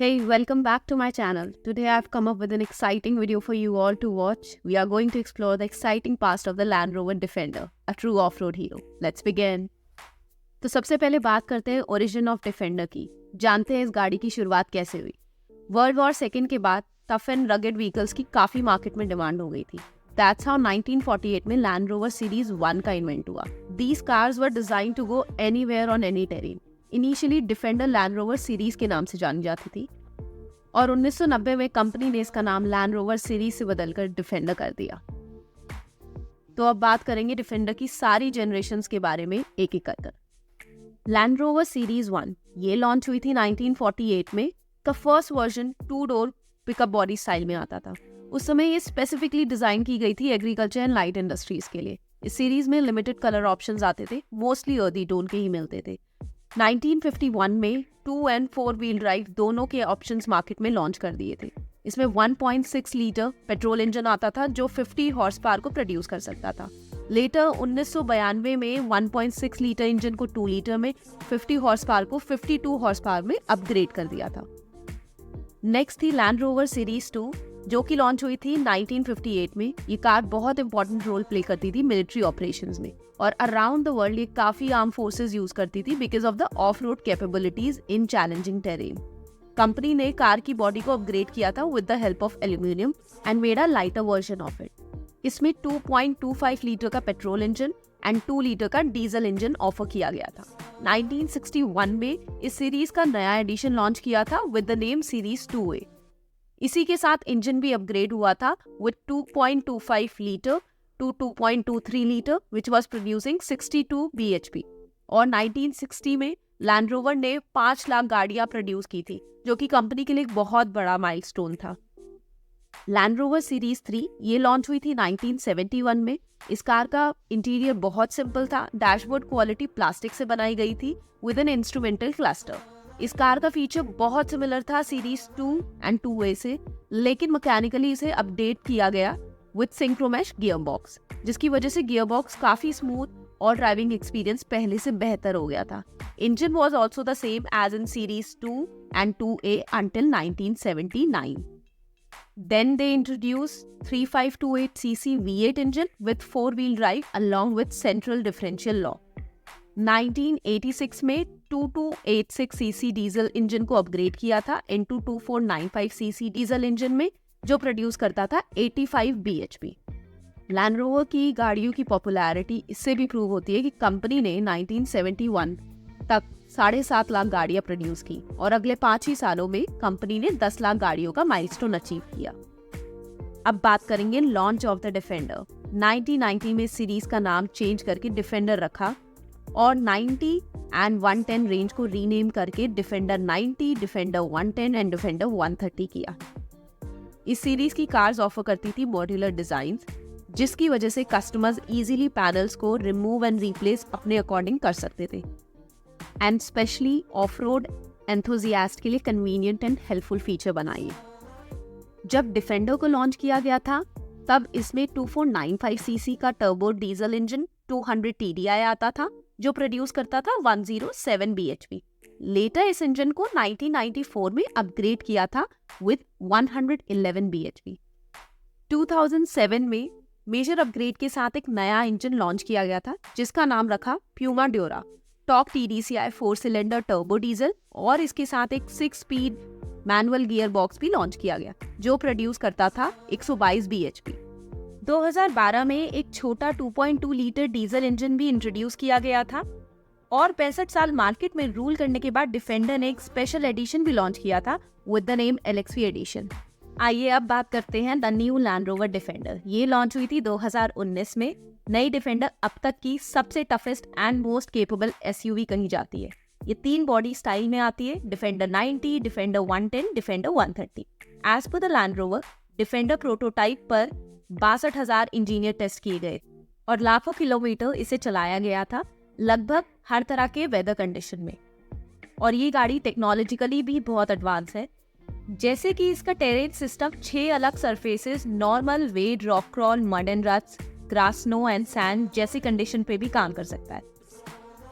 Hey, welcome back to my channel. Today I've come up with an exciting video for you all to watch. We are going to explore the exciting past of the Land Rover Defender, a true off-road hero. Let's begin. तो सबसे पहले बात करते हैं origin of defender की। जानते हैं इस गाड़ी की शुरुआत कैसे हुई। वर्ल्ड वॉर सेकेंड के बाद टफ एंड रगेड व्हीकल्स की काफ़ी मार्केट में डिमांड हो गई थी। That's how 1948 में Land Rover Series 1 का इन्वेंट हुआ। These cars were designed to go anywhere on any terrain. Initially defender land rover series के नाम से जानी जाती थी और 1990 में कंपनी ने इसका नाम लैंड रोवर सीरीज से बदलकर डिफेंडर कर दिया। तो अब बात करेंगे डिफेंडर की सारी जनरेशन्स के बारे में एक एक कर। लैंड रोवर सीरीज 1 ये लॉन्च हुई थी 1948 में। का first version 2 door pickup body style में आता था। उस समय ये स्पेसिफिकली डिजाइन की गई थी एग्रीकल्चर एंड लाइट इंडस्ट्रीज के लिए। इस सीरीज में लिमिटेड कलर ऑप्शंस आते थे, मोस्टली अर्दी टोन के ही मिलते थे। 1951 में 2 एंड 4 व्हील ड्राइव दोनों के ऑप्शंस मार्केट में लॉन्च कर दिए थे। इसमें 1.6 लीटर पेट्रोल इंजन आता था जो 50 हॉर्स पावर को प्रोड्यूस कर सकता था। लेटर 1992 में 1.6 लीटर इंजन को 2 लीटर में, 50 हॉर्स पावर को 52 हॉर्स पावर में अपग्रेड कर दिया था। नेक्स्ट थी लैंड रोवर सीरीज 2 जो कि लॉन्च हुई थी 1958 में। ये कार बहुत इंपॉर्टेंट रोल प्ले करती थी मिलिट्री ऑपरेशंस में और अराउंड द वर्ल्ड ये काफी आर्म फोर्सेस यूज करती थी because of the of road capabilities in challenging terrain. Company ने कार की बॉडी को अपग्रेड किया था with the help of aluminium and made a lighter version of it. इसमें 2.25 लीटर का पेट्रोल इंजन एंड 2 लीटर का डीजल इंजन ऑफर किया गया था। 1961 में इस सीरीज का नया एडिशन लॉन्च किया था with the name series 2A। इसी के साथ इंजन भी अपग्रेड हुआ था with 2.25 litre to 2.23 litre which was producing 62 bhp। और 1960 में लैंड रोवर ने 5 लाख गाड़ियां प्रोड्यूस की थी जो कि कंपनी के लिए एक बहुत बड़ा माइलस्टोन था। लैंड रोवर सीरीज 3 ये लॉन्च हुई थी 1971 में। इस कार का इंटीरियर बहुत सिंपल था। डैशबोर्ड क्वालिटी प्लास्टिक से बनाई गई थी विद एन इंस्ट्रूमेंटल क्लस्टर। इस कार का फीचर बहुत सिमिलर था सीरीज 2 एंड 2A से, लेकिन मैकेनिकली इसे अपडेट किया गया विद सिंक्रोमैश गियर बॉक्स, जिसकी वजह से गियर बॉक्स काफी स्मूथ और ड्राइविंग एक्सपीरियंस पहले से बेहतर हो गया था। Engine was also the same as in series 2 and 2A until 1979. Then they introduced 3528cc V8 engine with 4-wheel drive along with central differential lock. 1986 में 2286cc डीजल इंजन को upgrade किया था into 2495cc डीजल इंजन में जो produce करता था 85 bhp। Land rover की गाड़ियों की पॉपुलैरिटी इससे भी प्रूव होती है कि कंपनी ने 1971 तक 7.5 लाख गाड़ियां प्रोड्यूस की और अगले 5 ही सालों में कंपनी ने 10 लाख गाड़ियों का माइलस्टोन अचीव किया। अब बात करेंगे लॉन्च ऑफ द डिफेंडर। 1990 में सीरीज का नाम चेंज करके डिफेंडर रखा और 90 एंड 110 रेंज को रीनेम करके डिफेंडर 90, डिफेंडर 110 एंड डिफेंडर 130 किया। इस सीरीज की कार्स ऑफर करती थी मॉड्यूलर डिजाइन, जिसकी वजह से कस्टमर्स इजीली पैनल्स को रिमूव एंड रिप्लेस अपने अकॉर्डिंग कर सकते थे and specially of road enthusiast के लिए कन्वीनियंट एंड हेल्पफुल फीचर बनाई। जब डिफेंडर को लॉन्च किया गया था तब इसमें 2495cc का टर्बो डीजल इंजन 200 TDI आता था जो प्रोड्यूस करता था 107 bhp। लेटर इस इंजन को 1994 में अपग्रेड किया था विद 111 bhp। 2007 में मेजर अपग्रेड के साथ एक नया इंजन लॉन्च किया गया था जिसका नाम रखा प्यूमा ड्योरा। Top TDCI 4 cylinder turbo diesel और इसके साथ एक 6 स्पीड मैनुअल गियर बॉक्स भी लॉन्च किया गया जो प्रोड्यूस करता था 122 bhp। 2012 में एक छोटा 2.2 लीटर डीजल इंजन भी इंट्रोड्यूस किया गया था और 65 साल मार्केट में रूल करने के बाद डिफेंडर ने एक स्पेशल एडिशन भी लॉन्च किया था with the name LXV edition. आइए अब बात करते हैं the new Land Rover Defender. ये लॉन्च हुई थी 2019 में। नई डिफेंडर अब तक की सबसे toughest and most capable SUV कही जाती है। ये 3 बॉडी स्टाइल में आती है, Defender 90, Defender 110, Defender 130। As per the Land Rover Defender prototype पर 62,000 इंजीनियर टेस्ट किए गए और लाखों किलोमीटर इसे चलाया गया था लगभग हर तरह के वेदर कंडीशन में। और ये गाड़ी टेक्नोलॉजिकली भी बहुत एडवांस है, जैसे कि इसका टेरेन सिस्टम 6 अलग surfaces normal, wade, rock crawl, mud and ruts, grass, snow and sand जैसी कंडीशन पे भी काम कर सकता है।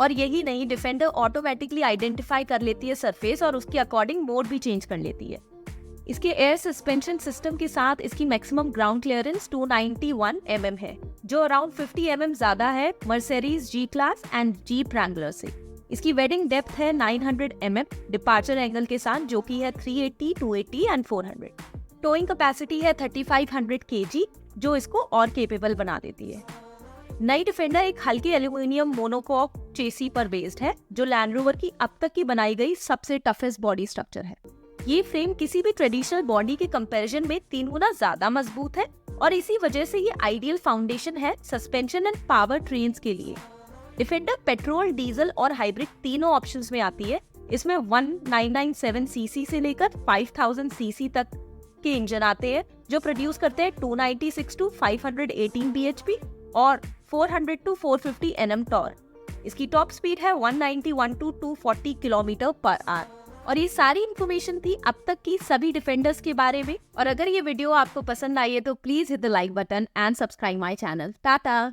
और यही नहीं, डिफेंडर ऑटोमेटिकली आइडेंटिफाई कर लेती है सरफेस और उसके अकॉर्डिंग मोड भी चेंज कर लेती है। इसके एयर सस्पेंशन सिस्टम के साथ इसकी मैक्सिमम ग्राउंड क्लियरेंस 291 mm है, जो अराउंड 50 mm ज्यादा है Mercedes ji class and jeep Wrangler से। इसकी वेडिंग डेप्थ है 900 mm डिपार्चर एंगल के साथ, जो कि है 380, 280 एंड 400। टोइंग कैपेसिटी है 3500 kg, जो इसको और केपेबल बना देती है। नई डिफेंडर एक हल्के एल्यूमिनियम मोनोकॉक चेसी पर बेस्ड है, जो लैंड रोवर की अब तक की बनाई गई सबसे टफेस्ट बॉडी स्ट्रक्चर है। ये फ्रेम किसी भी ट्रेडिशनल बॉडी के कंपैरिजन में 3 गुना ज्यादा मजबूत है और इसी वजह से ये आइडियल फाउंडेशन है सस्पेंशन एंड पावर ट्रेन्स के लिए। डिफेंडर पेट्रोल, डीजल और हाइब्रिड तीनों ऑप्शंस में आती है। इसमें 1997 सीसी से लेकर 5000 सीसी तक के इंजन आते हैं, जो प्रोड्यूस करते हैं 296 टू 518 bhp और 400 टू 450 Nm टॉर्क। इसकी टॉप स्पीड है 191 टू 240 km/h। और ये सारी इन्फॉर्मेशन थी अब तक की सभी डिफेंडर्स के बारे में। और अगर ये वीडियो आपको पसंद आई है तो please hit the like button and subscribe my channel. Tata.